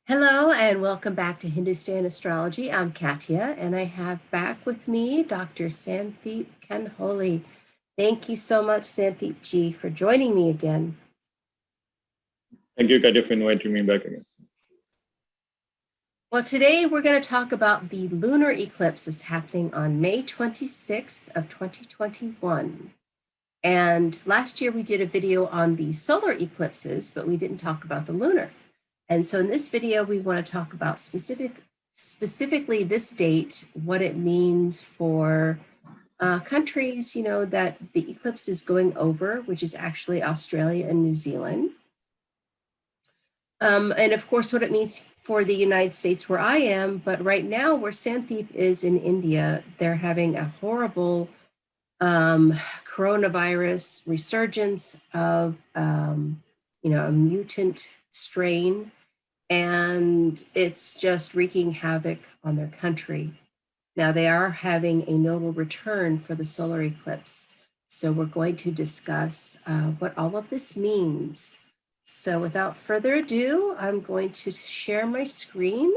Hello and welcome back to Hindustan Astrology. I'm Katya and I have back with me Dr. Santhip Kanholy. Thank you so much, Santhip ji, for joining me again. Thank you, Katya, for inviting me back again. Well, today we're going to talk about the lunar eclipse that's happening on May 26th of 2021. And last year we did a video on the solar eclipses, but we didn't talk about the lunar. And so in this video, we want to talk about specifically this date, what it means for countries, that the eclipse is going over, which is actually Australia and New Zealand. And of course, what it means for the United States where I am, but right now where Santhip is in India, they're having a horrible coronavirus resurgence of, a mutant strain, and it's just wreaking havoc on their country. Now they are having a nodal return for the solar eclipse. So we're going to discuss what all of this means. So without further ado, I'm going to share my screen.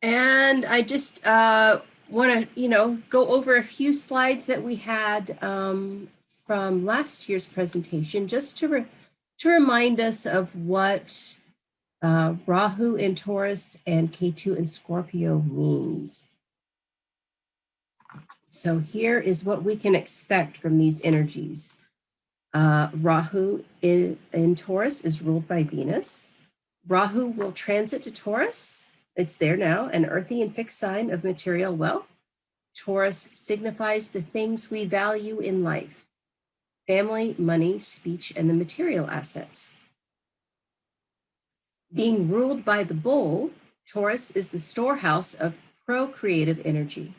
And I just want to, go over a few slides that we had from last year's presentation, just to remind us of what Rahu in Taurus and Ketu in Scorpio means. So here is what we can expect from these energies. Rahu in Taurus is ruled by Venus. Rahu will transit to Taurus. It's there now, an earthy and fixed sign of material wealth. Taurus signifies the things we value in life: family, money, speech, and the material assets. Being ruled by the bull, Taurus is the storehouse of procreative energy.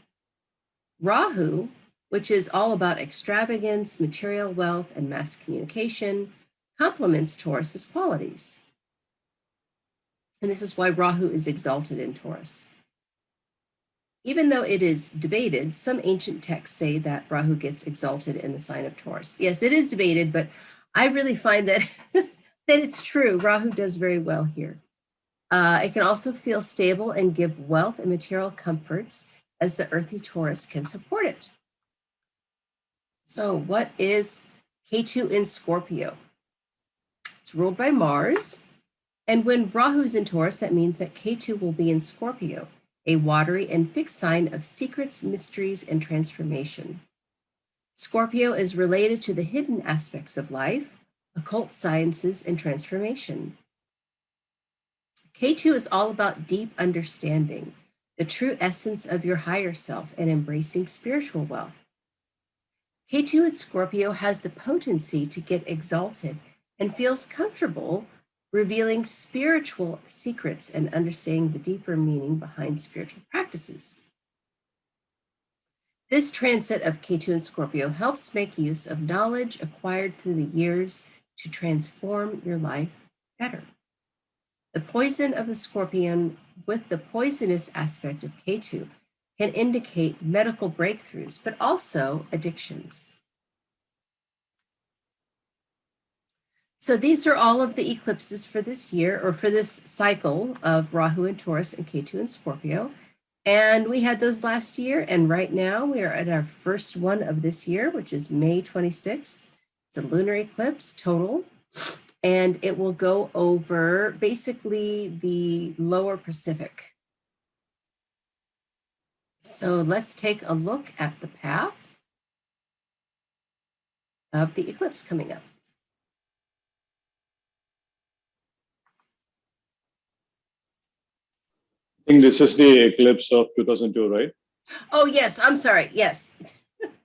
Rahu, which is all about extravagance, material wealth, and mass communication, complements Taurus's qualities. And this is why Rahu is exalted in Taurus. Even though it is debated, some ancient texts say that Rahu gets exalted in the sign of Taurus. Yes, it is debated, but I really find that, that it's true. Rahu does very well here. It can also feel stable and give wealth and material comforts, as the earthy Taurus can support it. So what is Ketu in Scorpio? It's ruled by Mars. And when Rahu is in Taurus, that means that Ketu will be in Scorpio, a watery and fixed sign of secrets, mysteries, and transformation. Scorpio is related to the hidden aspects of life, occult sciences, and transformation. Ketu is all about deep understanding, the true essence of your higher self, and embracing spiritual wealth. Ketu in Scorpio has the potency to get exalted and feels comfortable revealing spiritual secrets and understanding the deeper meaning behind spiritual practices. This transit of Ketu in Scorpio helps make use of knowledge acquired through the years to transform your life better. The poison of the Scorpion with the poisonous aspect of Ketu can indicate medical breakthroughs, but also addictions. So these are all of the eclipses for this year, or for this cycle of Rahu in Taurus and Ketu in Scorpio. And we had those last year, and right now we are at our first one of this year, which is May 26th. It's a lunar eclipse total, and it will go over basically the lower Pacific. So let's take a look at the path of the eclipse coming up. I think this is the eclipse of 2002, right? Oh, yes, I'm sorry. Yes,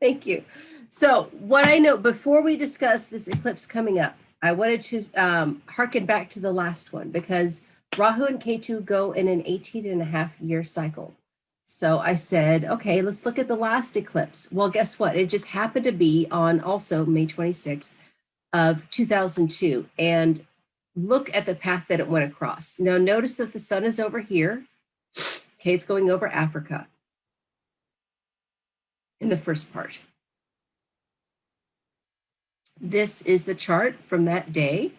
thank you. So what I know, before we discuss this eclipse coming up, I wanted to harken back to the last one, because Rahu and Ketu go in an 18.5-year cycle. So I said, okay, let's look at the last eclipse. Well, guess what? It just happened to be on also May 26th of 2002. And look at the path that it went across. Now notice that the sun is over here. Okay, it's going over Africa in the first part. This is the chart from that day.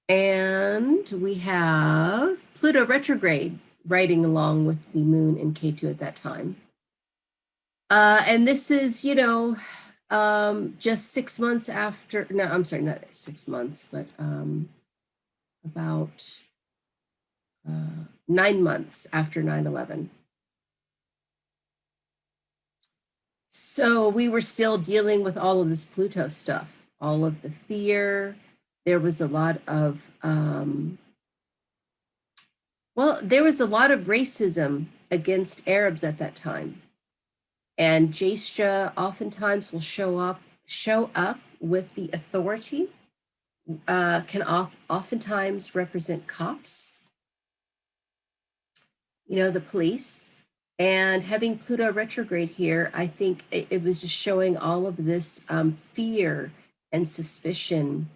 And we have Pluto retrograde riding along with the moon and Ketu at that time. And this is, just 6 months after, no, I'm sorry, not 6 months, but about 9 months after 9/11. So we were still dealing with all of this Pluto stuff, all of the fear. There was a lot of, there was a lot of racism against Arabs at that time. And Jastra oftentimes will show up with the authority, can oftentimes represent cops, the police. And having Pluto retrograde here, I think it was just showing all of this fear and suspicion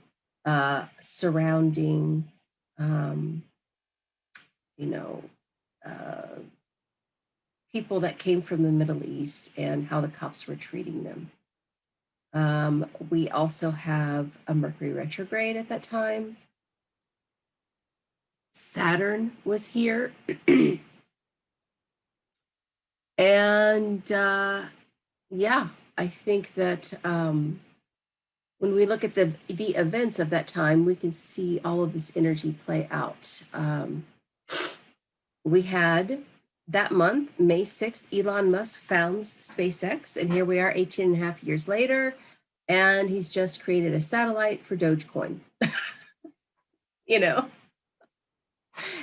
surrounding, people that came from the Middle East and how the cops were treating them. We also have a Mercury retrograde at that time. Saturn was here. And yeah, I think that when we look at the events of that time, we can see all of this energy play out. We had that month, May 6th, Elon Musk founds SpaceX, and here we are 18 and a half years later, and he's just created a satellite for Dogecoin.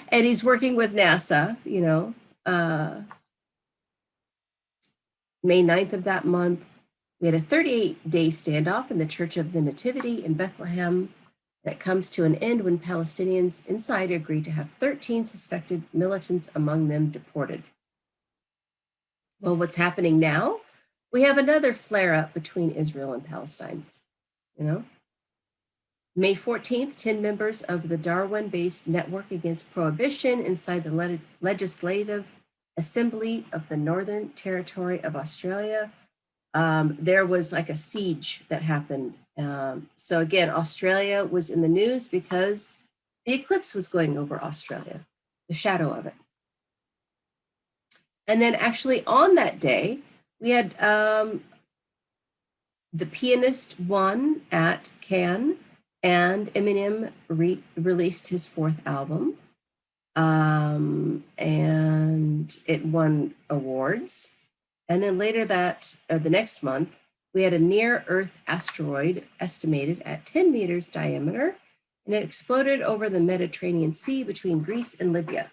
And he's working with NASA, May 9th of that month, we had a 38-day standoff in the Church of the Nativity in Bethlehem that comes to an end when Palestinians inside agreed to have 13 suspected militants among them deported. Well, what's happening now? We have another flare-up between Israel and Palestine, May 14th, 10 members of the Darwin-based Network Against Prohibition inside the Legislative Assembly of the Northern Territory of Australia. There was like a siege that happened. So again, Australia was in the news because the eclipse was going over Australia, the shadow of it. And then actually on that day, we had the pianist won at Cannes, and Eminem released his 4th album. And it won awards. And then later the next month, we had a near-Earth asteroid estimated at 10 meters diameter, and it exploded over the Mediterranean Sea between Greece and Libya.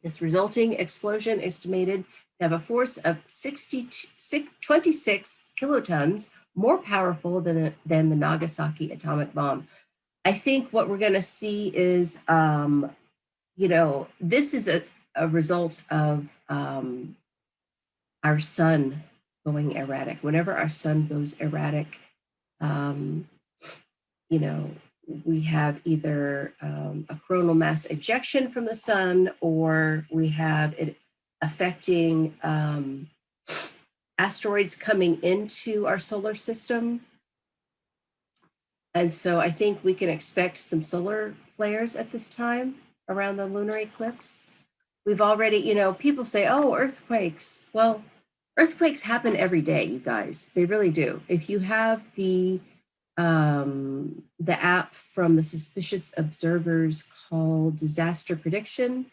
This resulting explosion estimated to have a force of 26 kilotons, more powerful than the Nagasaki atomic bomb. I think what we're going to see is, this is a result of our sun going erratic. Whenever our sun goes erratic, we have either a coronal mass ejection from the sun, or we have it affecting asteroids coming into our solar system. And so I think we can expect some solar flares at this time around the lunar eclipse. We've already, people say, oh, earthquakes. Well, earthquakes happen every day, you guys. They really do. If you have the app from the Suspicious Observers called Disaster Prediction,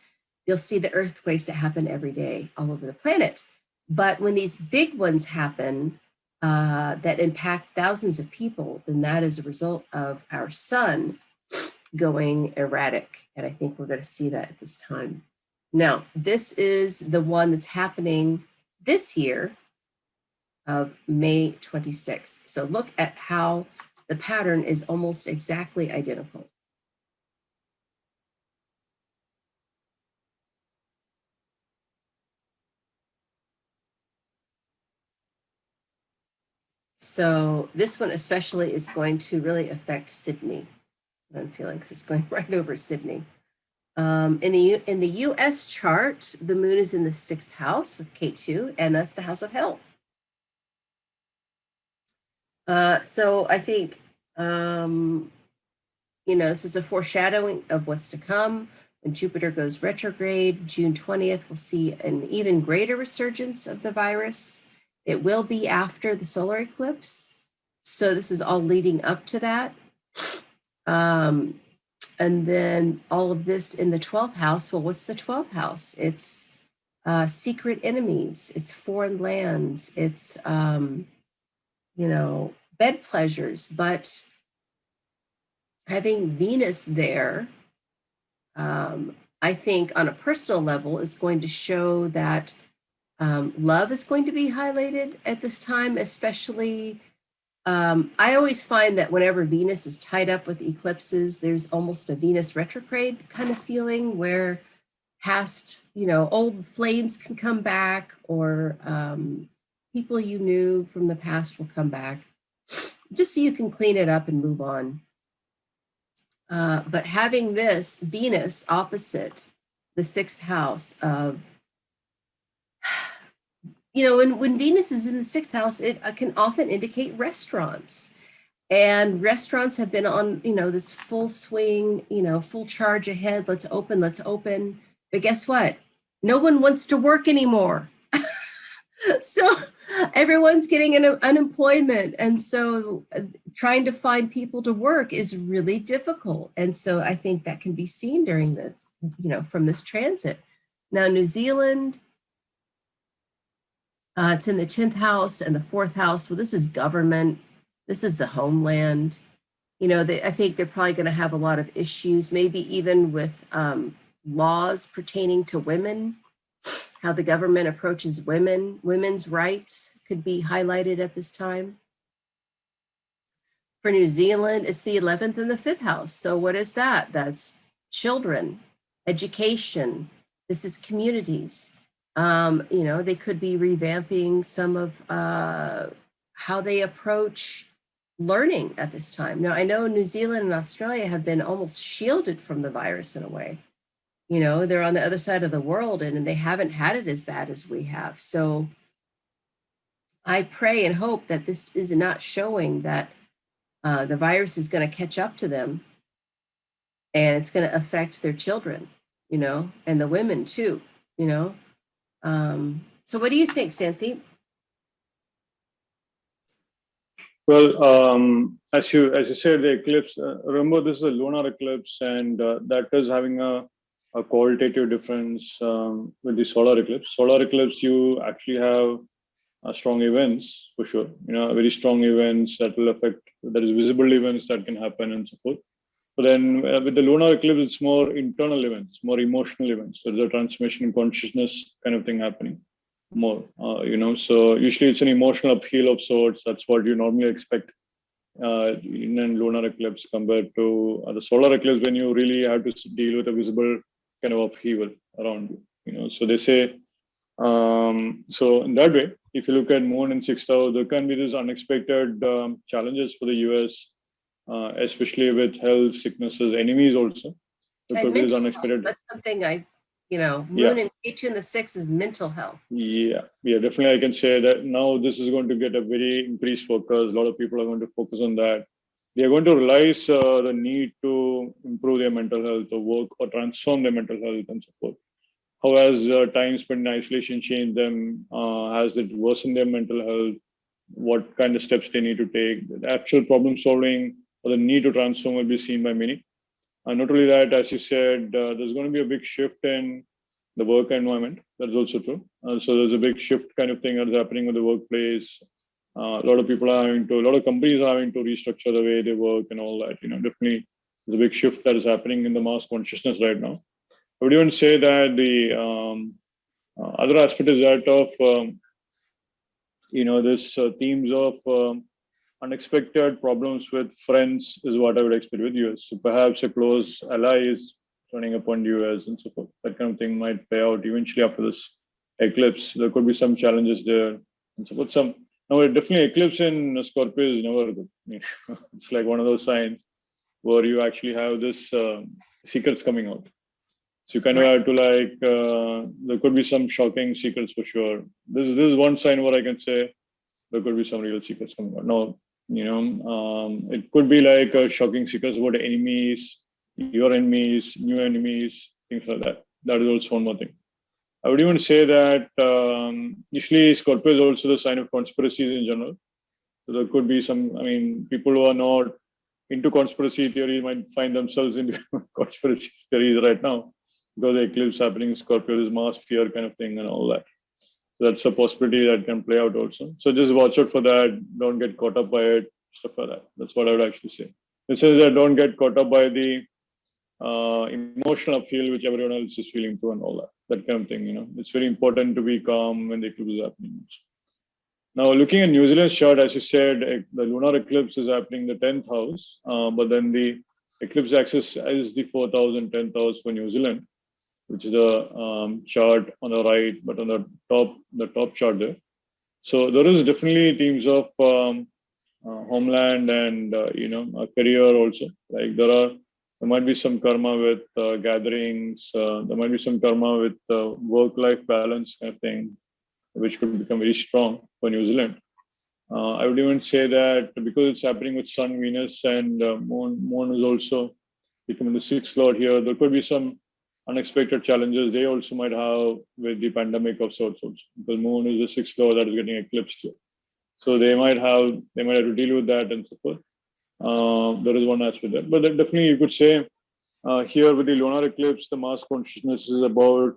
you'll see the earthquakes that happen every day all over the planet. But when these big ones happen that impact thousands of people, then that is a result of our sun going erratic. And I think we're going to see that at this time. Now, this is the one that's happening this year of May 26th. So look at how the pattern is almost exactly identical. So this one especially is going to really affect Sydney. I'm feeling, because it's going right over Sydney. In the U.S. chart, the moon is in the 6th house with Ketu, and that's the house of health. So I think this is a foreshadowing of what's to come. When Jupiter goes retrograde, June 20th, we'll see an even greater resurgence of the virus. It will be after the solar eclipse. So this is all leading up to that. And then all of this in the 12th house. Well, what's the 12th house? It's secret enemies. It's foreign lands. It's, bed pleasures. But having Venus there, I think on a personal level is going to show that love is going to be highlighted at this time, especially I always find that whenever Venus is tied up with eclipses, there's almost a Venus retrograde kind of feeling where past, old flames can come back, or people you knew from the past will come back, just so you can clean it up and move on. But having this Venus opposite the 6th house of, when Venus is in the 6th house, it can often indicate restaurants. And restaurants have been on, this full swing, full charge ahead. Let's open. But guess what? No one wants to work anymore. So everyone's getting unemployment. And so trying to find people to work is really difficult. And so I think that can be seen during the, from this transit. Now, New Zealand, it's in the 10th house and the 4th house. Well, this is government. This is the homeland. I think they're probably going to have a lot of issues, maybe even with laws pertaining to women, how the government approaches women. Women's rights could be highlighted at this time. For New Zealand, it's the 11th and the 5th house. So what is that? That's children, education. This is communities. They could be revamping some of how they approach learning at this time. Now, I know New Zealand and Australia have been almost shielded from the virus in a way. They're on the other side of the world and they haven't had it as bad as we have. So I pray and hope that this is not showing that the virus is going to catch up to them and it's going to affect their children, and the women too, So what do you think, Santhip? Well, as you said, the eclipse, remember this is a lunar eclipse, and that is having a qualitative difference with the solar eclipse. Solar eclipse, you actually have strong events for sure, very strong events that will affect, there is visible events that can happen and so forth. But then with the lunar eclipse, it's more internal events, more emotional events. There's a transformation in consciousness kind of thing happening more, so usually it's an emotional upheaval of sorts. That's what you normally expect in a lunar eclipse compared to the solar eclipse, when you really have to deal with a visible kind of upheaval around you, so they say, so in that way, if you look at moon in 6th house, there can be these unexpected challenges for the US, especially with health, sicknesses, enemies also. There could be this unexpected. That's something moon and Ketu in the 6th is mental health. Yeah, definitely. I can say that now this is going to get a very increased focus. A lot of people are going to focus on that. They are going to realize the need to improve their mental health or work or transform their mental health and so forth. How has time spent in isolation changed them? Has it worsened their mental health? What kind of steps they need to take? The actual problem solving or the need to transform will be seen by many. And not only that, as you said, there's going to be a big shift in the work environment. That's also true. So there's a big shift kind of thing that's happening with the workplace. A lot of companies are having to restructure the way they work and all that. Definitely there's a big shift that is happening in the mass consciousness right now. I would even say that the other aspect is that of, this themes of unexpected problems with friends is what I would expect with US. So perhaps a close ally is turning upon US and so forth. That kind of thing might play out eventually after this eclipse. There could be some challenges there and so forth. Now, definitely eclipse in Scorpio is never good. It's like one of those signs where you actually have this secrets coming out. So you kind of have to there could be some shocking secrets for sure. This is one sign where I can say there could be some real secrets coming out. Now, It could be like shocking secrets about enemies, your enemies, new enemies, things like that. That is also one more thing. I would even say that usually Scorpio is also the sign of conspiracies in general. So there could be some, people who are not into conspiracy theory might find themselves into conspiracy theories right now because the eclipse happening in Scorpio, this mass fear kind of thing and all that. So that's a possibility that can play out also. So just watch out for that. Don't get caught up by it, stuff like that. That's what I would actually say. It says that don't get caught up by the emotional upheaval which everyone else is feeling through and all that. That kind of thing. It's very important to be calm when the eclipse is happening. Now, looking at New Zealand's chart, as you said, the lunar eclipse is happening in the 10th house, but then the eclipse axis is the 4th house and 10th house for New Zealand, which is the chart on the right, but on the top chart there. So there is definitely themes of homeland and a career also. Like there might be some karma with gatherings. There might be some karma with work-life balance kind of thing, which could become very strong for New Zealand. I would even say that because it's happening with Sun, Venus, and Moon is also becoming the sixth lord here, there could be some unexpected challenges they also might have with the pandemic of sorts also. Because Moon is the sixth lord that is getting eclipsed here. So they might have to deal with that and so forth. There is one aspect there. But definitely you could say here with the lunar eclipse, the mass consciousness is about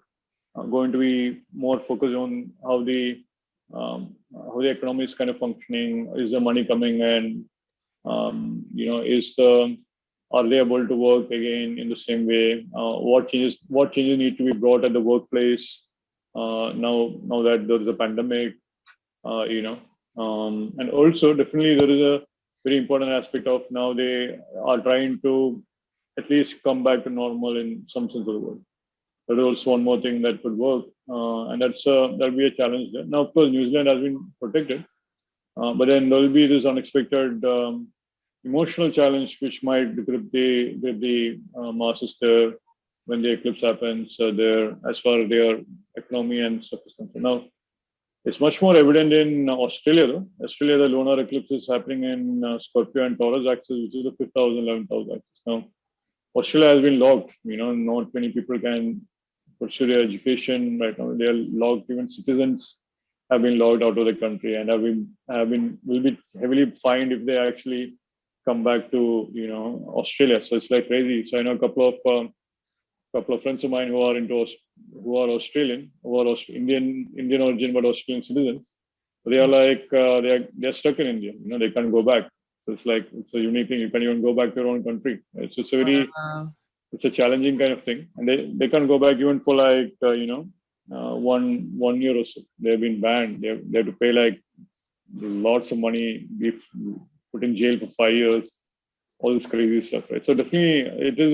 going to be more focused on how the economy is kind of functioning. Is the money coming in? Are they able to work again in the same way? What changes need to be brought at the workplace now that there is a pandemic? And also definitely there is a very important aspect of now they are trying to at least come back to normal in some sense of the word. That is also one more thing that could work, and that'll be a challenge there. Now, of course, New Zealand has been protected, but then there will be this unexpected emotional challenge which might grip the masses there when the eclipse happens there, as far as their economy and stuff is concerned. Now, it's much more evident in Australia, though. Australia, the lunar eclipse is happening in Scorpio and Taurus axis, which is the 5th house and 11th house axis. Now, Australia has been locked. Not many people can pursue their education right now. They are locked. Even citizens have been locked out of the country and will be heavily fined if they actually come back to Australia. So it's like crazy. So I know a couple of friends of mine who are Australian, who are Indian origin but Australian citizens. They are like they're stuck in India. They can't go back. So it's a unique thing. You can't even go back to your own country. It's a very it's a challenging kind of thing, and they can't go back even for like 1 year or so. They've been banned. They have to pay like lots of money, be put in jail for 5 years, all this crazy stuff, right? So definitely, it is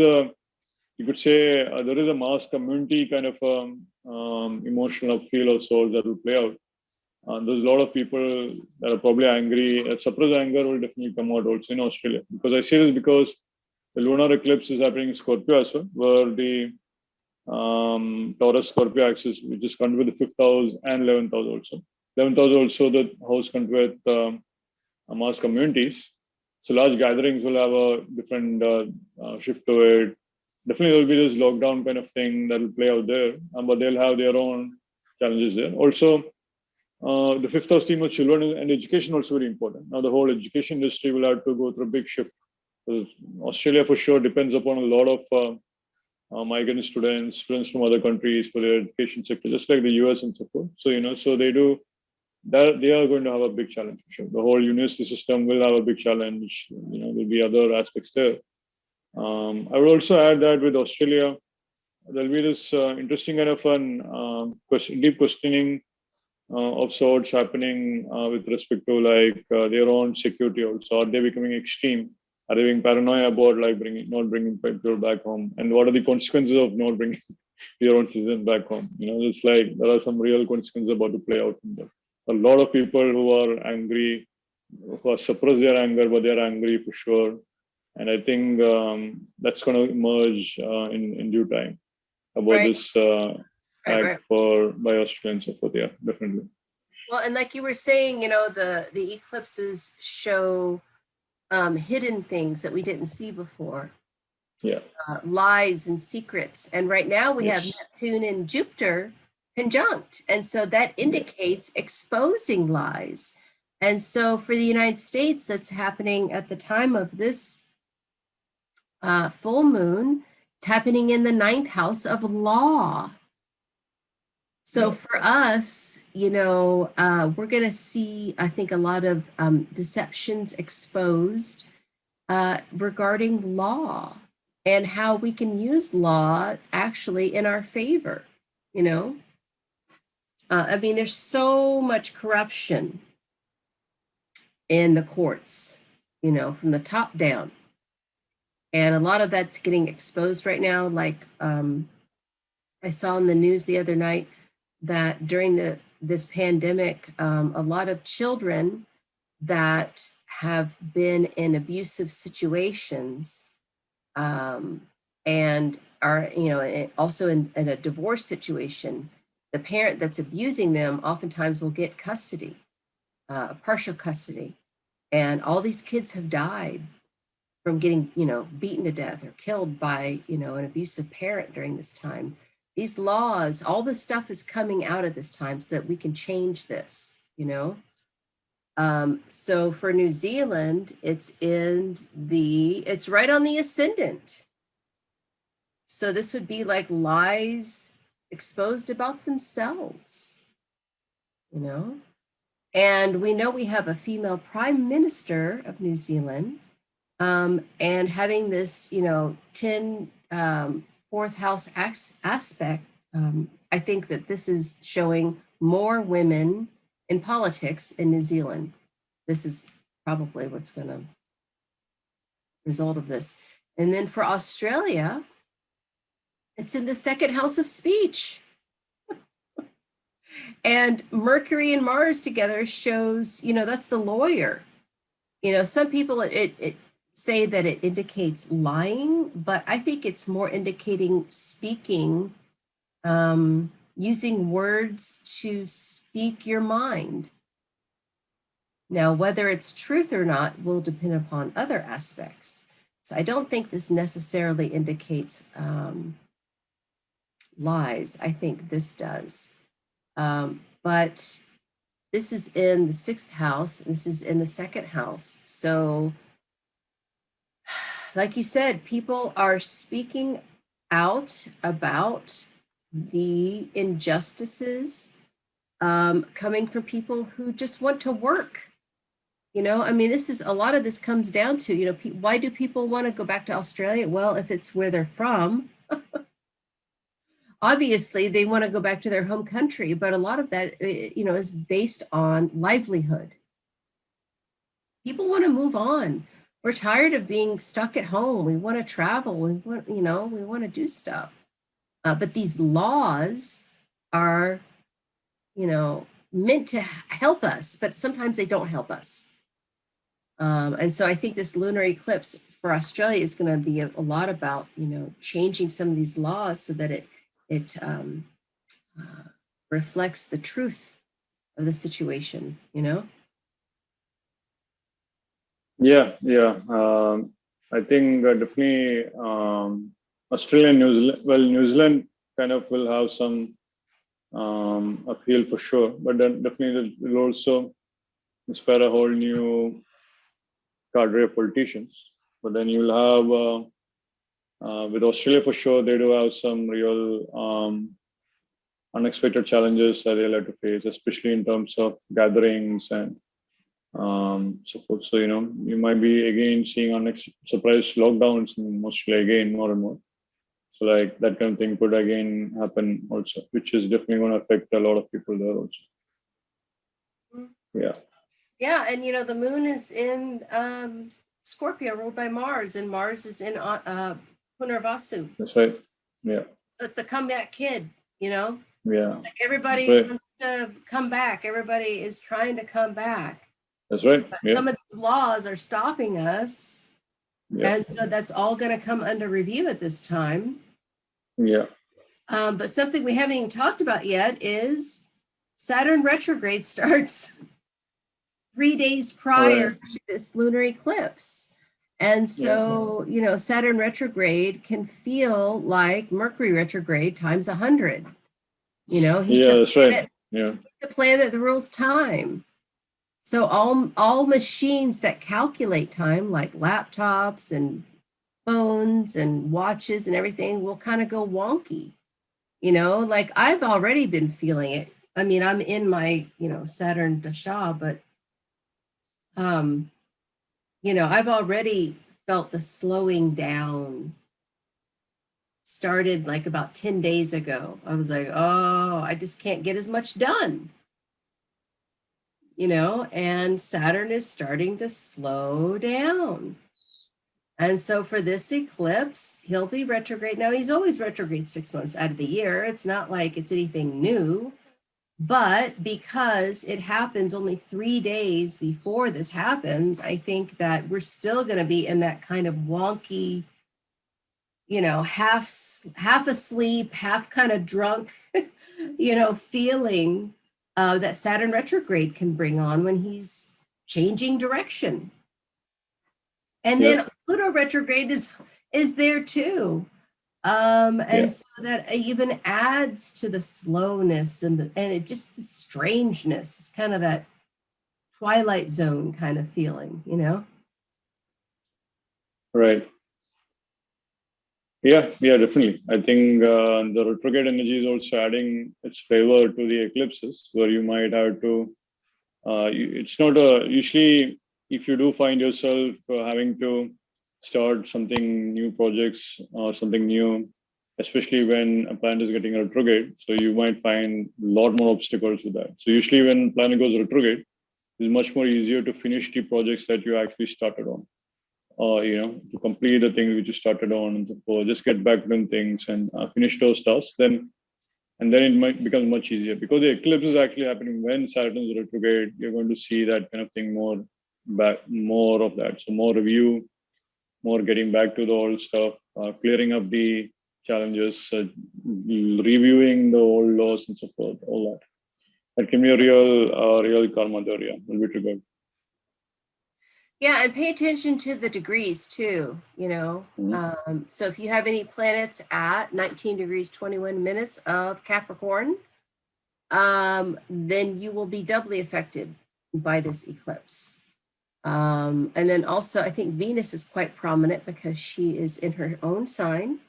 you could say there is a mass community kind of emotional appeal of sorts that will play out. There's a lot of people that are probably angry. Suppressed anger will definitely come out also in Australia, because I say this because the lunar eclipse is happening in Scorpio as well, where the Taurus Scorpio axis, which is connected with the 5th house and 11th house also. 11th house also the house connected with mass communities. So large gatherings will have a different shift to it. Definitely there will be this lockdown kind of thing that will play out there, but they'll have their own challenges there. Also, the 5th house theme of children and education also very important. Now the whole education industry will have to go through a big shift. Australia for sure depends upon a lot of migrant students from other countries for their education sector, just like the US and so forth. So so they do that. They are going to have a big challenge for sure. The whole university system will have a big challenge. There'll be other aspects there. I would also add that with Australia, there'll be this interesting kind of an deep questioning of sorts happening with respect to like their own security also. Are they becoming extreme? Are they being paranoid about like not bringing people back home? And what are the consequences of not bringing your own citizens back home? It's like there are some real consequences about to play out in there. A lot of people who are angry, who are suppress their anger, but they're angry for sure. And I think that's going to emerge in due time about this act by Australia and so forth. Yeah, definitely. Well, and like you were saying, the eclipses show hidden things that we didn't see before, Yeah. lies and secrets. And right now we have Yes. Neptune and Jupiter conjunct. And so that indicates exposing lies. And so for the United States, that's happening at the time of this full moon. It's happening in the 9th house of law. So for us, we're going to see, I think, a lot of deceptions exposed regarding law and how we can use law actually in our favor. I mean, there's so much corruption in the courts, from the top down. And a lot of that's getting exposed right now. Like I saw in the news the other night that during this pandemic, a lot of children that have been in abusive situations and are, also in a divorce situation, the parent that's abusing them oftentimes will get custody, partial custody. And all these kids have died from getting, beaten to death or killed by, an abusive parent during this time. These laws, all this stuff is coming out at this time so that we can change this, So for New Zealand, it's right on the ascendant. So this would be like lies exposed about themselves, And we know we have a female prime minister of New Zealand, and having this, 10 fourth house aspect, I think that this is showing more women in politics in New Zealand. This is probably what's going to result of this. And then for Australia, it's in the 2nd house of speech. And Mercury and Mars together shows, that's the lawyer. Some people it say that it indicates lying, but I think it's more indicating speaking, using words to speak your mind. Now, whether it's truth or not will depend upon other aspects. So I don't think this necessarily indicates lies. I think this does. But this is in the 6th house. This is in the 2nd house. So like you said, people are speaking out about the injustices coming from people who just want to work. I mean, a lot of this comes down to, why do people want to go back to Australia? Well, if it's where they're from, obviously they want to go back to their home country, but a lot of that, is based on livelihood. People want to move on. We're tired of being stuck at home. We want to travel. We want to do stuff. But these laws are, meant to help us, but sometimes they don't help us. And so I think this lunar eclipse for Australia is going to be a lot about, changing some of these laws so that it reflects the truth of the situation, Yeah. I think definitely Australia and New Zealand. Well, New Zealand kind of will have some appeal for sure, but then definitely it will also inspire a whole new cadre of politicians. But then you'll have with Australia for sure, they do have some real unexpected challenges that they'll have to face, especially in terms of gatherings and so forth. So you might be again seeing surprise lockdowns in Australia again more and more. So like that kind of thing could again happen also, which is definitely going to affect a lot of people there also. Yeah. Yeah, and the moon is in Scorpio, ruled by Mars, and Mars is in Punarvasu. That's right. Yeah. So it's the comeback kid, Yeah. Like everybody right. wants to come back. Everybody is trying to come back. That's right. But Yeah. some of these laws are stopping us. Yeah. And so that's all going to come under review at this time. Yeah. But something we haven't even talked about yet is Saturn retrograde starts 3 days prior to this lunar eclipse. And so, you know, Saturn retrograde can feel like Mercury retrograde times 100. You know, that's right. Yeah. The planet that rules time. So all machines that calculate time, like laptops and phones and watches and everything, will kind of go wonky. You know, like I've already been feeling it. I mean, I'm in my, you know, Saturn dasha, but you know, I've already felt the slowing down. Started like about 10 days ago. I was like, oh, I just can't get as much done. You know, and Saturn is starting to slow down. And so for this eclipse, he'll be retrograde. Now, he's always retrograde 6 months out of the year. It's not like it's anything new, but because it happens only 3 days before this happens, I think that we're still going to be in that kind of wonky, you know, half asleep, half kind of drunk, you know, feeling that Saturn retrograde can bring on when he's changing direction. And then Pluto retrograde is there too. And so that even adds to the slowness and it just the strangeness. It's kind of that Twilight Zone kind of feeling, you know? Right. Yeah, definitely. I think the retrograde energy is also adding its flavor to the eclipses, where you might have to. It's not usually if you do find yourself having to start something new projects or something new, especially when a planet is getting retrograde. So you might find a lot more obstacles with that. So usually when planet goes retrograde, it's much more easier to finish the projects that you actually started on. Or you know, to complete the things which you started on and so forth, just get back to things and finish those tasks. Then it might become much easier because the eclipse is actually happening when Saturn is retrograde. You're going to see that kind of thing more of that. So more review, more getting back to the old stuff, clearing up the challenges, reviewing the old laws and so forth. All that. That can be a real karma area. Will be triggered. Yeah, and pay attention to the degrees too, you know. So if you have any planets at 19 degrees, 21 minutes of Capricorn, then you will be doubly affected by this eclipse. And then also, I think Venus is quite prominent because she is in her own sign.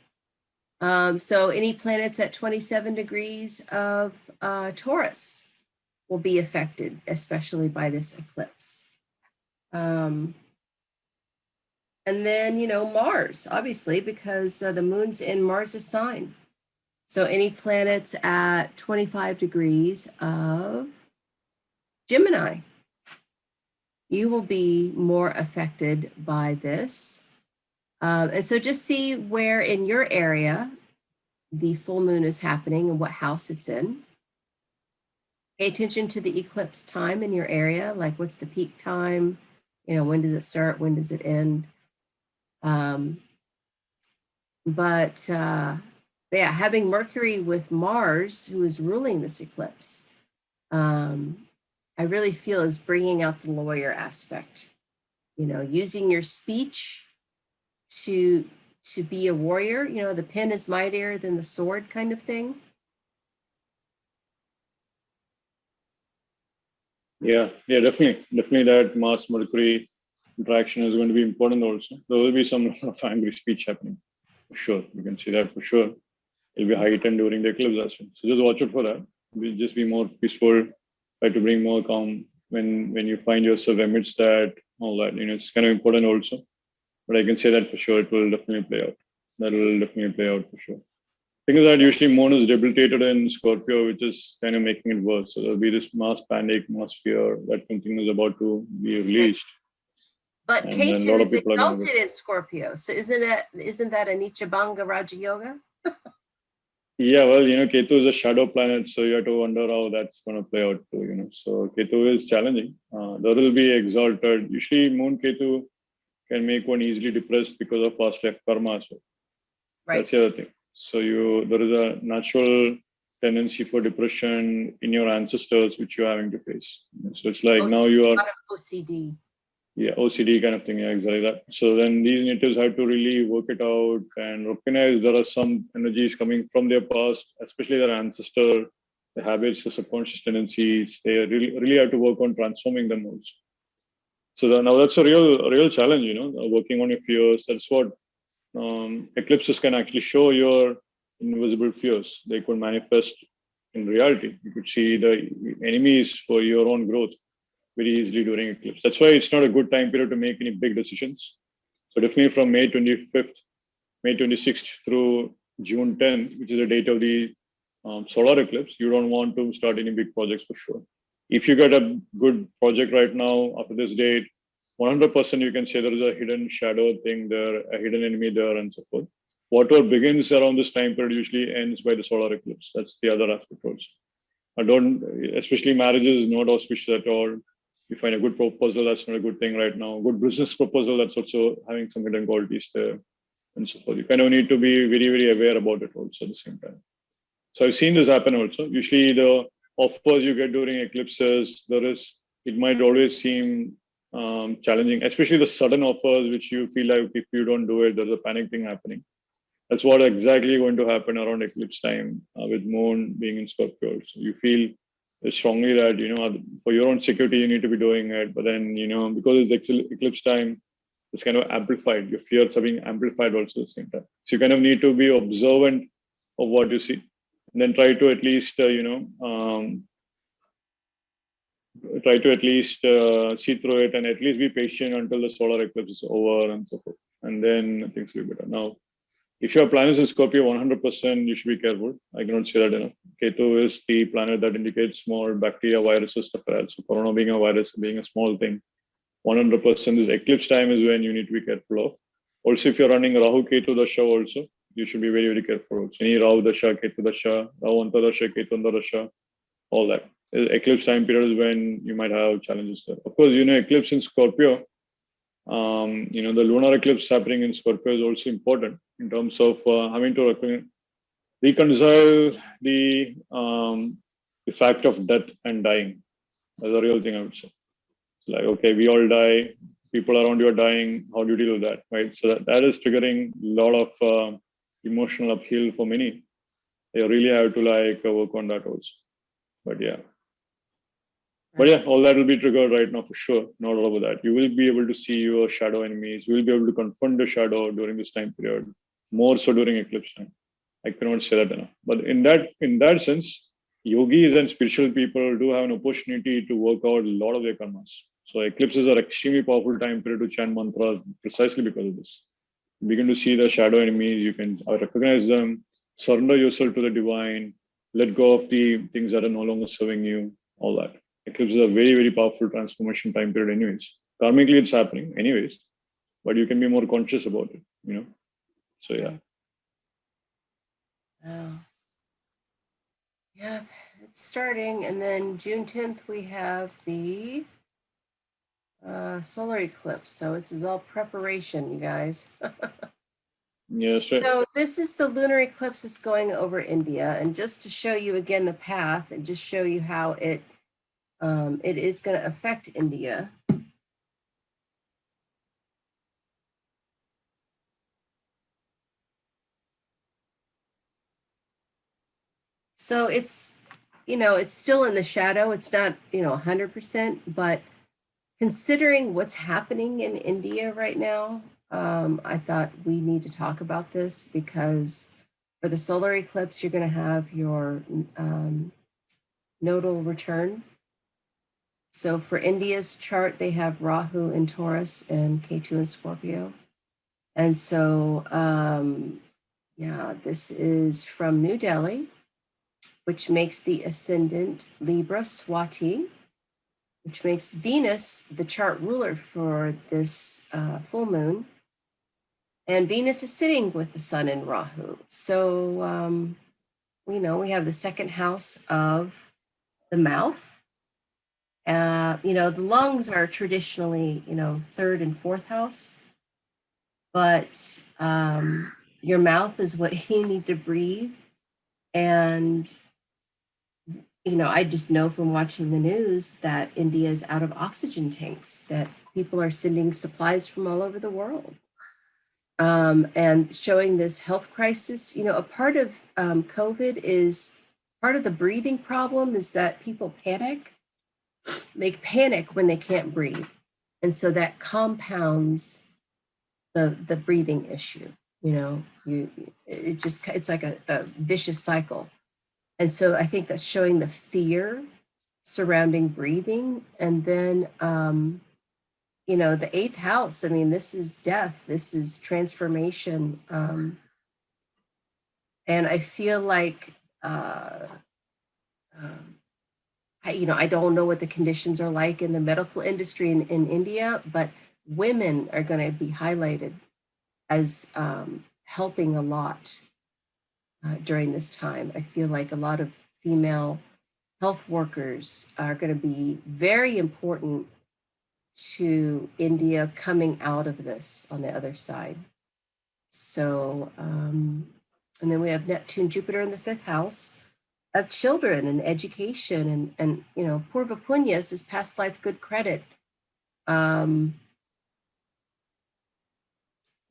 So any planets at 27 degrees of Taurus will be affected, especially by this eclipse. And then, you know, Mars, obviously, because the moon's in Mars's sign. So any planets at 25 degrees of Gemini, you will be more affected by this. And so just see where in your area the full moon is happening and what house it's in. Pay attention to the eclipse time in your area, like what's the peak time, you know, when does it start, when does it end? But yeah, having Mercury with Mars, who is ruling this eclipse, I really feel is bringing out the lawyer aspect. You know, using your speech to be a warrior. You know, the pen is mightier than the sword, kind of thing. Yeah, definitely that Mars Mercury interaction is going to be important also. There will be some angry speech happening for sure. You can see that for sure. It'll be heightened during the eclipse as well. So just watch out for that. Just be more peaceful. Try to bring more calm when you find yourself amidst that. All that, you know, it's kind of important also. But I can say that for sure, it will definitely play out. That will definitely play out for sure. Thing is that usually moon is debilitated in Scorpio, which is kind of making it worse. So there'll be this mass panic, mass fear that something is about to be released. But Ketu is exalted in Scorpio. So isn't that a Nichabanga Raja Yoga? Yeah, well, you know, Ketu is a shadow planet, so you have to wonder how that's going to play out too, you know. So Ketu is challenging. There will be exalted. Usually moon Ketu can make one easily depressed because of past life karma. So right. That's the other thing. So there is a natural tendency for depression in your ancestors, which you're having to face. So it's like now OCD, you are, a lot of OCD. yeah, OCD kind of thing, yeah, exactly that. So then these natives have to really work it out and recognize there are some energies coming from their past, especially their ancestor, the habits, the subconscious tendencies. They really have to work on transforming them also. So now that's a real challenge, working on your fears. That's what eclipses can actually show your invisible fears. They could manifest in reality. You could see the enemies for your own growth very easily during eclipse. That's why it's not a good time period to make any big decisions. So definitely from May 25th, May 26th through June 10th, which is the date of the solar eclipse, you don't want to start any big projects for sure. If you get a good project right now after this date, 100% you can say there is a hidden shadow thing there, a hidden enemy there, and so forth. Whatever begins around this time period usually ends by the solar eclipse. That's the other aspect also. I don't, especially marriages, not auspicious at all. You find a good proposal, that's not a good thing right now. Good business proposal, that's also having some hidden qualities there, and so forth. You kind of need to be very, very aware about it also at the same time. So I've seen this happen also. Usually the offers you get during eclipses, it might always seem challenging, especially the sudden offers, which you feel like if you don't do it, there's a panic thing happening. That's what exactly going to happen around eclipse time with moon being in Scorpio. So you feel strongly that, for your own security, you need to be doing it. But then, because it's eclipse time, it's kind of amplified. Your fears are being amplified also at the same time. So you kind of need to be observant of what you see. And then try to at least, see through it and at least be patient until the solar eclipse is over and so forth. And then things will be better. Now, if your planet is in Scorpio, 100%, you should be careful. I cannot say that enough. Ketu is the planet that indicates more bacteria, viruses, stuff like that. So corona being a virus, being a small thing, 100% this eclipse time is when you need to be careful of. Also, if you're running Rahu Ketu Dasha also, you should be very, very careful. So any Rahu Dasha, Ketu Dasha, Rahu Anta Dasha, Ketu Anta Dasha, all that. Eclipse time period is when you might have challenges there. Of course, eclipse in Scorpio, the lunar eclipse happening in Scorpio is also important in terms of having to reconcile the fact of death and dying. That's a real thing, I would say. Like, okay, we all die, people around you are dying, how do you deal with that, right? So that is triggering a lot of emotional upheaval for many. They really have to work on that also. But yeah. But yeah, all that will be triggered right now for sure. Not all about that. You will be able to see your shadow enemies. You will be able to confront the shadow during this time period, more so during eclipse time. I cannot say that enough. But in that sense, yogis and spiritual people do have an opportunity to work out a lot of their karmas. So eclipses are extremely powerful time period to chant mantras precisely because of this. You begin to see the shadow enemies. You can recognize them, surrender yourself to the divine, let go of the things that are no longer serving you, all that. Eclipse is a very, very powerful transformation time period anyways. Karmically, it's happening anyways, but you can be more conscious about it, So, yeah. Oh. Yeah, it's starting. And then June 10th, we have the solar eclipse. So this is all preparation, you guys. Yes, right. So this is the lunar eclipse that's going over India. And just to show you again the path and just show you how it is going to affect India. So it's, it's still in the shadow. It's not, 100%, but considering what's happening in India right now, I thought we need to talk about this because for the solar eclipse, you're going to have your nodal return. So for India's chart, they have Rahu in Taurus and Ketu in Scorpio. And so, this is from New Delhi, which makes the ascendant Libra Swati, which makes Venus the chart ruler for this full moon. And Venus is sitting with the sun in Rahu. So, we have the second house of the mouth. The lungs are traditionally, third and fourth house, but your mouth is what you need to breathe. And I just know from watching the news that India is out of oxygen tanks, that people are sending supplies from all over the world. And showing this health crisis. A part of COVID is part of the breathing problem is that people panic. They panic when they can't breathe. And so that compounds the breathing issue. It's like a vicious cycle. And so I think that's showing the fear surrounding breathing. And then, the eighth house, I mean, this is death, this is transformation. And I feel like, I don't know what the conditions are like in the medical industry in India, but women are going to be highlighted as helping a lot during this time. I feel like a lot of female health workers are going to be very important to India coming out of this on the other side. So, and then we have Neptune, Jupiter in the fifth house of children and education and Purva Punyas is past life good credit.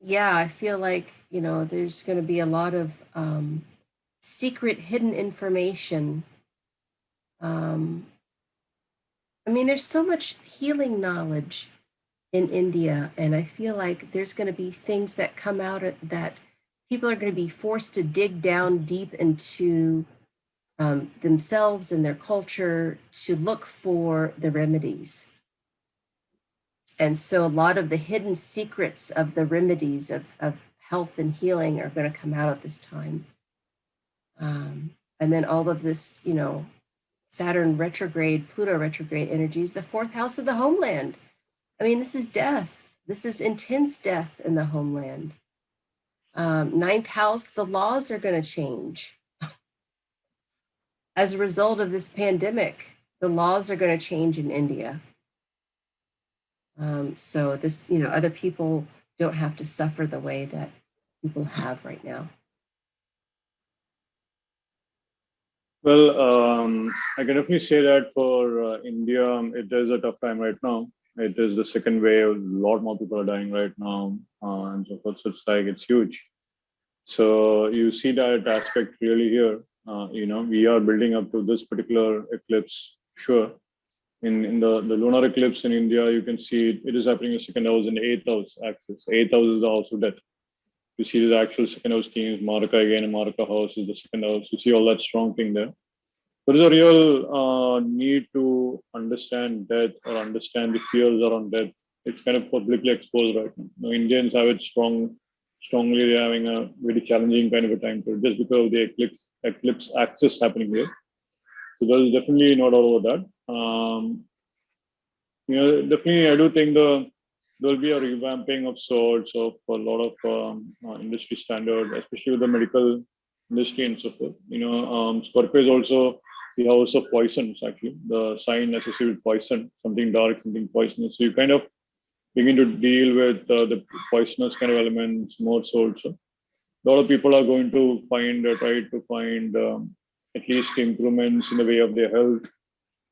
Yeah, I feel like, there's going to be a lot of secret hidden information. I mean, there's so much healing knowledge in India, and I feel like there's going to be things that come out that people are going to be forced to dig down deep into themselves and their culture to look for the remedies. And so a lot of the hidden secrets of the remedies of health and healing are going to come out at this time. And then all of this, Saturn retrograde, Pluto retrograde energies, the fourth house of the homeland. I mean, this is death. This is intense death in the homeland. Ninth house, the laws are going to change. As a result of this pandemic, the laws are going to change in India. So this, other people don't have to suffer the way that people have right now. Well, I can definitely say that for India, it is a tough time right now. It is the second wave. A lot more people are dying right now, and so forth. So it's huge. So you see that aspect really here. We are building up to this particular eclipse. Sure, in the lunar eclipse in India, you can see it is happening in the second house and eighth house axis. Eighth house is the house of death. You see the actual second house themes, Maraka again, and Maraka house is the second house. You see all that strong thing there. There is a real need to understand death or understand the fears around death. It's kind of publicly exposed right now. Indians have it strongly. They're having a very challenging kind of a time period just because of the eclipse axis happening here. So there is definitely no doubt about that. Definitely, I do think there'll be a revamping of sorts of a lot of industry standards, especially with the medical industry and so forth. Scorpio is also the house of poisons, actually, the sign associated with poison, something dark, something poisonous. So you kind of begin to deal with the poisonous kind of elements more so also. A lot of people are going to try to find at least improvements in the way of their health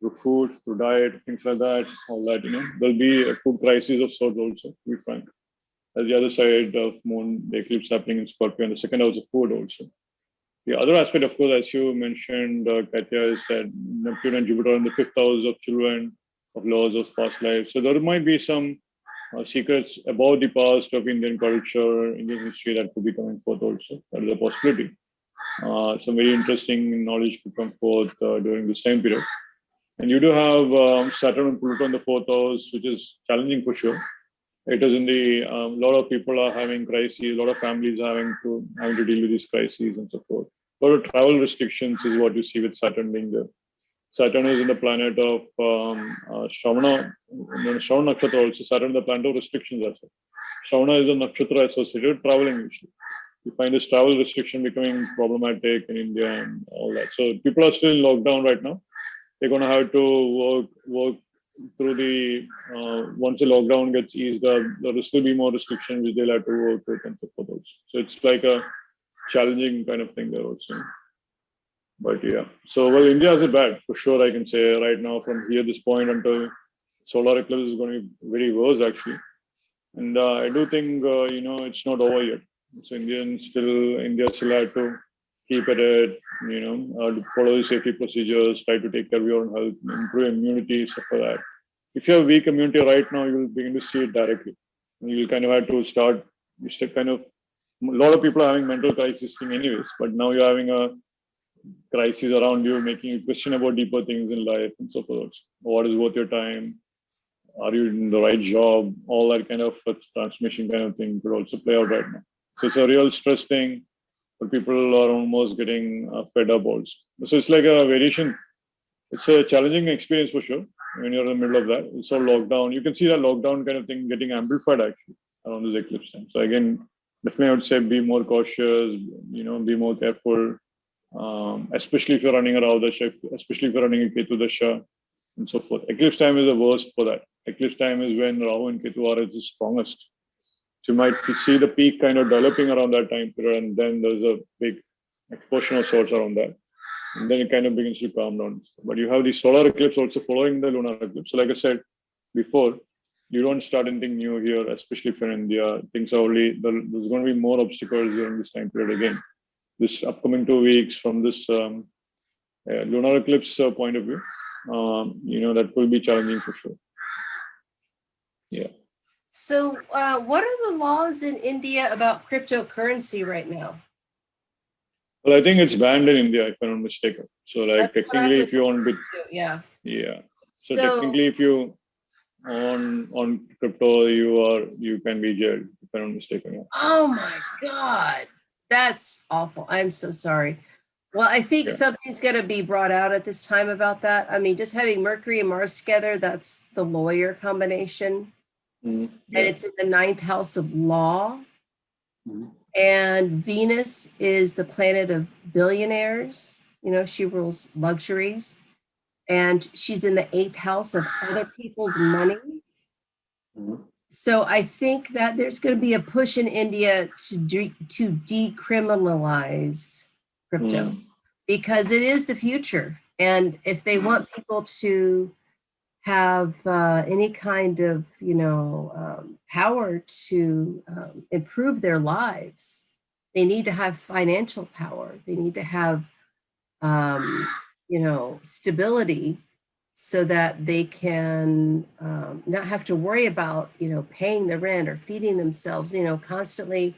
through food, through diet, things like that, all that, There'll be a food crisis of sorts also, to be frank. As the other side of moon, the eclipse happening in Scorpio, and the second house of food also. The other aspect, of course, as you mentioned, Katya, is that Neptune and Jupiter in the fifth house of children, of laws of past life. So there might be some secrets about the past of Indian culture, Indian history that could be coming forth also. That is a possibility. Some very interesting knowledge could come forth during this time period. And you do have Saturn and Pluto in the fourth house, which is challenging for sure. It is in the a lot of people are having crises, a lot of families are having to deal with these crises and so forth. A lot of travel restrictions is what you see with Saturn being there. Saturn is in the planet of Shravana, Shravana Nakshatra also. Saturn is the planet of restrictions also. Shravana is a nakshatra associated with traveling usually. You find this travel restriction becoming problematic in India and all that. So people are still in lockdown right now. They're going to have to work through the once the lockdown gets eased up, there will still be more restrictions which they'll have to work with and so forth also. So it's like a challenging kind of thing there also. But yeah, so well, India has it bad for sure. I can say right now from here this point until solar eclipse is going to be very worse actually. And I do think it's not over yet. So India still had to keep at it. To follow the safety procedures, try to take care of your own health, improve immunity, stuff like that. If you have weak immunity right now, you'll begin to see it directly. You'll kind of have to start. You still kind of a lot of people are having mental crisis thing anyways, but now you're having a crisis around you, making you question about deeper things in life and so forth. What is worth your time? Are you in the right job? All that kind of transmission kind of thing could also play out right now. So it's a real stress thing, but people are almost getting fed up also. So it's like a variation. It's a challenging experience for sure when you're in the middle of that. It's all lockdown. You can see that lockdown kind of thing getting amplified actually around this eclipse time. So again, definitely I would say be more cautious, be more careful, especially if you're running a Rahu Dasha, especially if you're running a Ketu Dasha and so forth. Eclipse time is the worst for that. Eclipse time is when Rahu and Ketu are at the strongest. So you might see the peak kind of developing around that time period, and then there's a big explosion of sorts around that. And then it kind of begins to calm down. But you have the solar eclipse also following the lunar eclipse. So like I said before, you don't start anything new here, especially if you're in India. Things are only, there's going to be more obstacles during this time period again. This upcoming 2 weeks from this lunar eclipse point of view, that will be challenging for sure. Yeah. So what are the laws in India about cryptocurrency right now? Well, I think it's banned in India, if I'm not mistaken. So like technically, if you own yeah. So technically, if you on crypto, you can be jailed, if I'm not mistaken. Yeah. Oh my God, that's awful. I'm so sorry. Well, I think something's going to be brought out at this time about that. I mean, just having Mercury and Mars together, that's the lawyer combination. And it's in the 9th house of law. And Venus is the planet of billionaires. She rules luxuries. And she's in the 8th house of other people's money. So I think that there's going to be a push in India to decriminalize crypto because it is the future. And if they want people to have any kind of, power to improve their lives, they need to have financial power. They need to have, stability so that they can not have to worry about, paying the rent or feeding themselves, constantly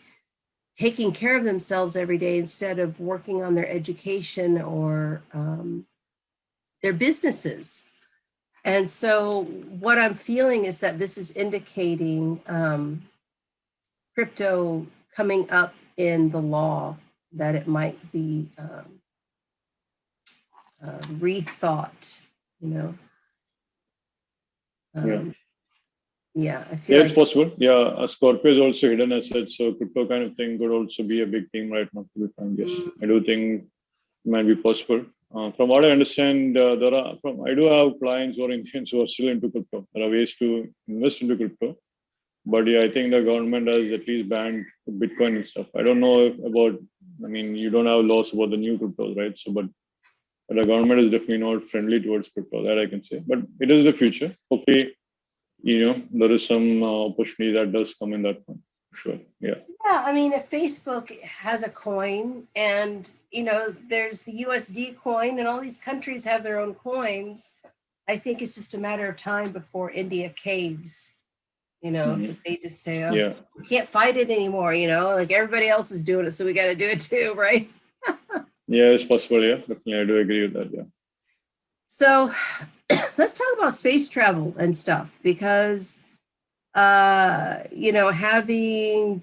taking care of themselves every day instead of working on their education or their businesses. And so what I'm feeling is that this is indicating crypto coming up in the law, that it might be rethought, I feel like it's possible. Yeah, Scorpio is also hidden asset, so crypto kind of thing could also be a big thing right now. To be frank, yes, I do think it might be possible. From what I understand, I do have clients or Indians who are still into crypto. There are ways to invest into crypto, but yeah, I think the government has at least banned Bitcoin and stuff. I don't know you don't have laws about the new cryptos, right? So, but the government is definitely not friendly towards crypto, that I can say. But it is the future. Hopefully, there is some opportunity that does come in that one. Sure. Yeah. Yeah, I mean, if Facebook has a coin and, there's the USD coin and all these countries have their own coins, I think it's just a matter of time before India caves. They just say, oh, we can't fight it anymore, like everybody else is doing it, so we got to do it too, right? Yeah, it's possible. Yeah, definitely. I do agree with that. Yeah. So let's talk about space travel and stuff because having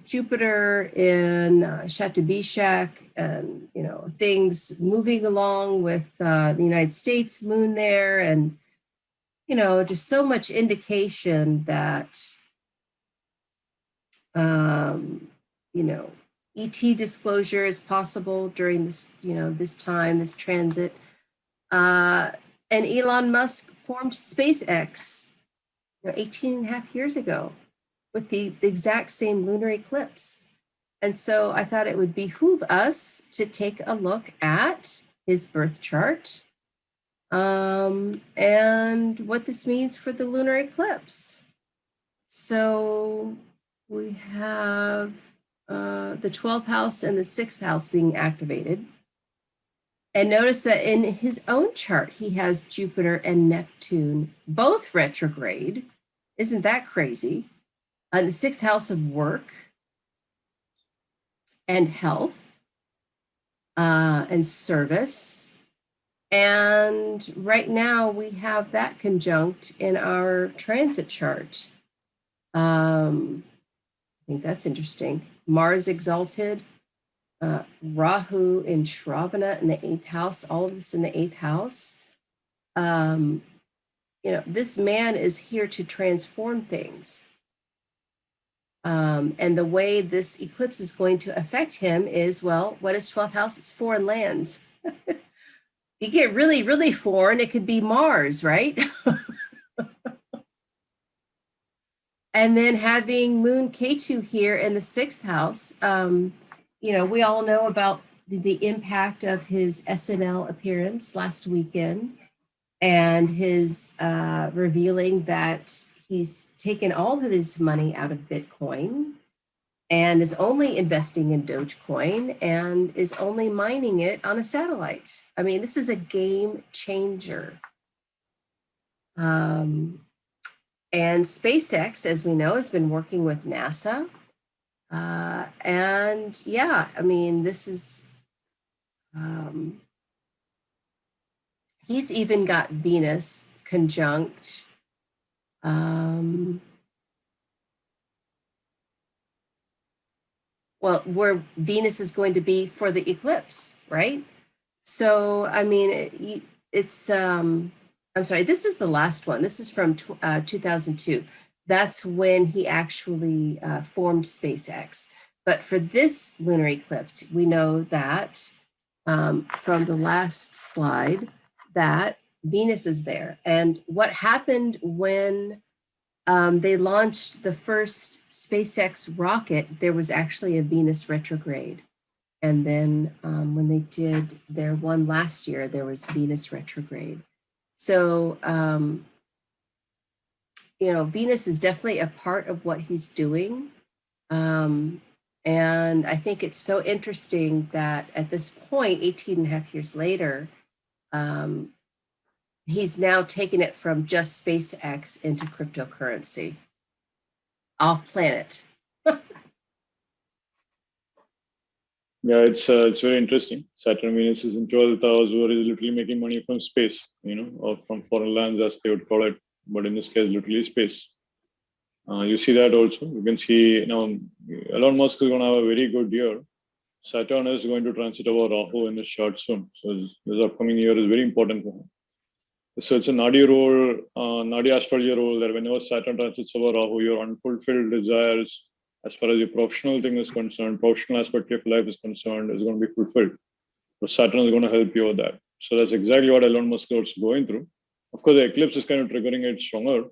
Jupiter in Shatabishak and, things moving along with the United States moon there and, just so much indication that, ET disclosure is possible during this, this time, this transit. And Elon Musk formed SpaceX 18 and a half years ago with the exact same lunar eclipse. And so I thought it would behoove us to take a look at, his birth chart, and what this means for the lunar eclipse. So we have the 12th house and the 6th house being activated. And notice that in his own chart, he has Jupiter and Neptune, both retrograde. Isn't that crazy? The 6th house of work and health and service. And right now we have that conjunct in our transit chart. I think that's interesting. Mars exalted, Rahu in Shravana in the 8th house, all of this in the 8th house. This man is here to transform things. And the way this eclipse is going to affect him is, well, what is 12th house? It's foreign lands. You get really, really foreign, it could be Mars, right? And then having Moon Ketu here in the 6th house, we all know about the impact of his SNL appearance last weekend and his revealing that he's taken all of his money out of Bitcoin and is only investing in Dogecoin and is only mining it on a satellite. I mean, this is a game changer. And SpaceX, as we know, has been working with NASA. And yeah, I mean, this is, he's even got Venus conjunct where Venus is going to be for the eclipse, right? So, I mean, it's, I'm sorry, this is the last one. This is from 2002. That's when he actually formed SpaceX. But for this lunar eclipse, we know that from the last slide that Venus is there. And what happened when they launched the first SpaceX rocket, there was actually a Venus retrograde. And then when they did their one last year, there was Venus retrograde. So, Venus is definitely a part of what he's doing. And I think it's so interesting that at this point, 18 and a half years later, he's now taken it from just SpaceX into cryptocurrency, off planet. Yeah, it's very interesting. Saturn Venus is in 12th house, where he's literally making money from space, or from foreign lands, as they would call it. But in this case, literally space. You see that also. You can see now Elon Musk is going to have a very good year. Saturn is going to transit over Rahu in this chart soon. So this upcoming year is very important for him. So it's a Nadi role, Nadi astrology role, that whenever Saturn transits over Rahu, your unfulfilled desires, as far as your professional thing is concerned, professional aspect of life is concerned, is going to be fulfilled. So Saturn is going to help you with that. So that's exactly what Elon Musk is also going through. Of course, the eclipse is kind of triggering it stronger.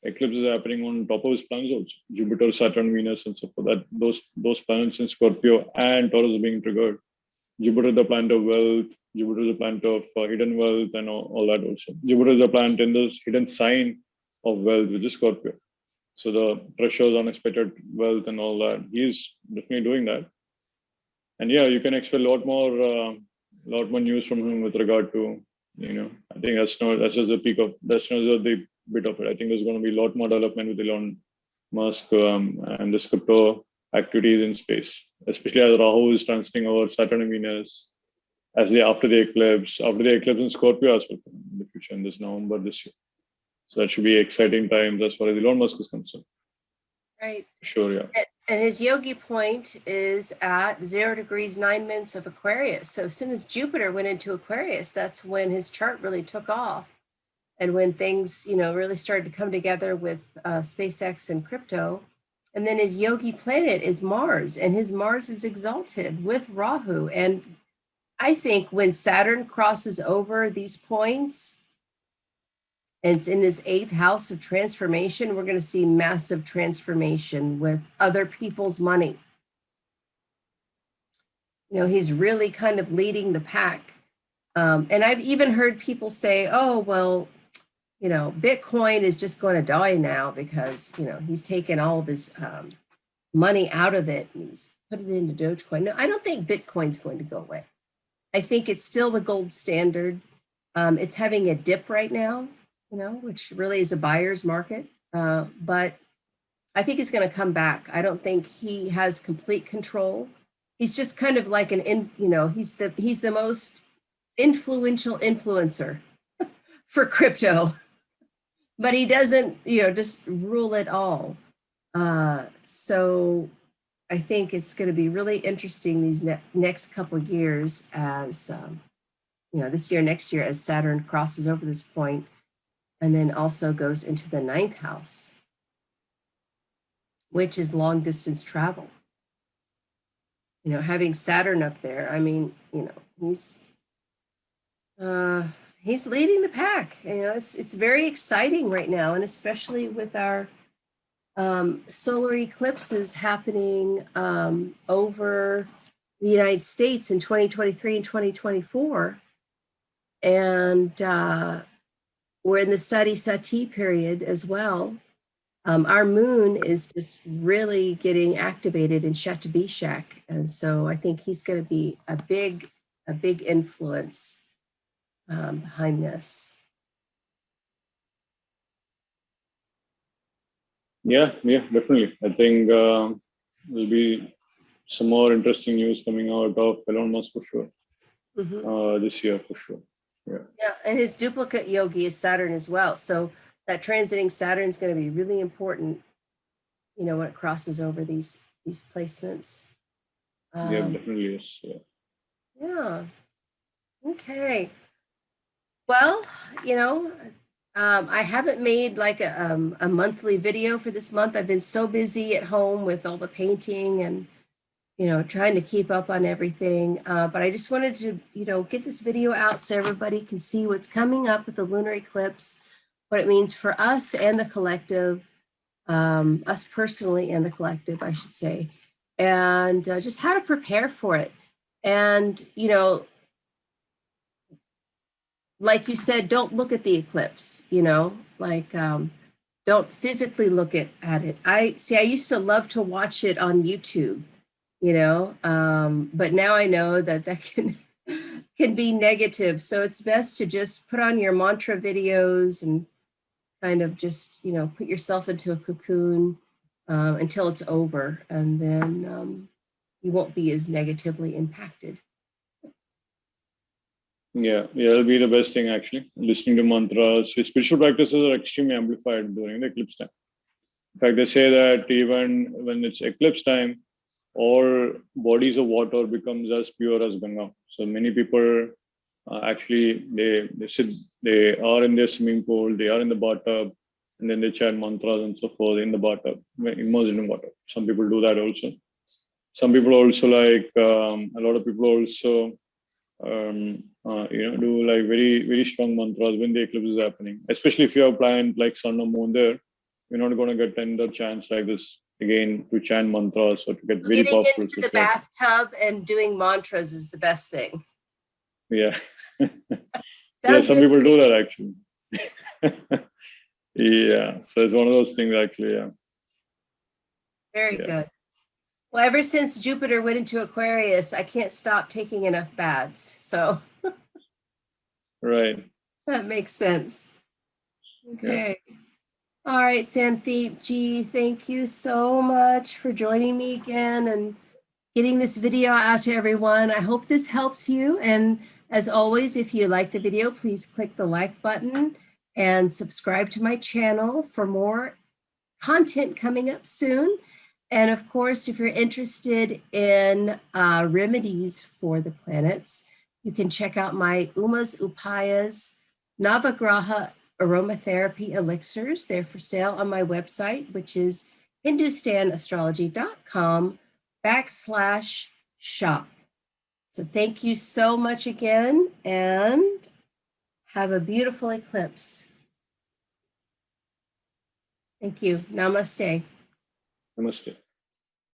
Eclipse is happening on top of his planets also. Jupiter, Saturn, Venus, and so forth. That those planets in Scorpio and Taurus are being triggered. Jupiter, the planet of wealth. Jupiter, the planet of hidden wealth, and all that also. Jupiter is the planet in the hidden sign of wealth, which is Scorpio. So the treasures, unexpected wealth, and all that. He's definitely doing that. And yeah, you can expect a lot more news from him with regard to, I think that's just the peak of, that's not the bit of it. I think there's going to be a lot more development with Elon Musk and this crypto activities in space, especially as Rahu is transiting over Saturn and Venus after the eclipse in Scorpio as well in the future, in this November this year. So that should be exciting times as far as Elon Musk is concerned. Right. Sure, yeah. And his yogi point is at 0 degrees 9 minutes of Aquarius. So as soon as Jupiter went into Aquarius, that's when his chart really took off. And when things, really started to come together with SpaceX and crypto. And then his yogi planet is Mars, and his Mars is exalted with Rahu. And I think when Saturn crosses over these points, and it's in his 8th house of transformation, we're going to see massive transformation with other people's money. He's really kind of leading the pack And I've even heard people say, oh, well, you know, Bitcoin is just going to die now because, you know, he's taken all of his money out of it and he's put it into Dogecoin. No, I don't think Bitcoin's going to go away. I think it's still the gold standard. It's having a dip right now, you know, which really is a buyer's market. But I think it's going to come back. I don't think he has complete control. He's just kind of like you know, he's the most influential influencer for crypto, but he doesn't, you know, just rule it all. So I think it's going to be really interesting these next couple of years as, you know, this year, next year, as Saturn crosses over this point and then also goes into the 9th house, which is long distance travel. You know, having Saturn up there, I mean, you know, he's leading the pack. You know, it's very exciting right now, and especially with our solar eclipses happening over the United States in 2023 and 2024. And we're in the Sati Sati period as well. Our moon is just really getting activated in Shatabishak. And so I think he's going to be a big influence behind this. Yeah, definitely. I think there'll be some more interesting news coming out of Elon Musk for sure. This year for sure. Yeah, and his duplicate yogi is Saturn as well. So that transiting Saturn is going to be really important, you know, when it crosses over these placements. Yeah, definitely is. Yeah. Okay. Well, you know, I haven't made like a monthly video for this month. I've been so busy at home with all the painting and, you know, trying to keep up on everything. But I just wanted to, you know, get this video out so everybody can see what's coming up with the lunar eclipse, what it means for us and the collective, us personally and the collective, I should say, and just how to prepare for it. And, you know, like you said, don't look at the eclipse, you know, like don't physically look at it. I used to love to watch it on YouTube, you know, but now I know that can be negative. So it's best to just put on your mantra videos and kind of just, you know, put yourself into a cocoon until it's over, and then you won't be as negatively impacted. Yeah, it'll be the best thing actually. Listening to mantras, spiritual practices are extremely amplified during the eclipse time. In fact, they say that even when it's eclipse time, all bodies of water becomes as pure as Ganga. So many people actually they are in their swimming pool, they are in the bathtub, and then they chant mantras and so forth in the bathtub, immersed in water. Some people do that also. Some people also like a lot of people also do like very strong mantras when the eclipse is happening. Especially if you have planned like sun or moon there, you're not going to get another chance like this again to chant mantras or to get very Getting powerful. into the bathtub and doing mantras is the best thing. Yeah. Yeah, some people do that actually. Yeah, so it's one of those things actually. Yeah. Very good. Well, ever since Jupiter went into Aquarius, I can't stop taking enough baths. So right. That makes sense. Okay. Yeah. All right, Santhip G, thank you so much for joining me again and getting this video out to everyone. I hope this helps you. And as always, if you like the video, please click the like button and subscribe to my channel for more content coming up soon. And of course, if you're interested in remedies for the planets, you can check out my Umas Upayas Navagraha aromatherapy elixirs. They're for sale on my website, which is hindustanastrology.com/shop. So thank you so much again, and have a beautiful eclipse. Thank you. Namaste. Namaste.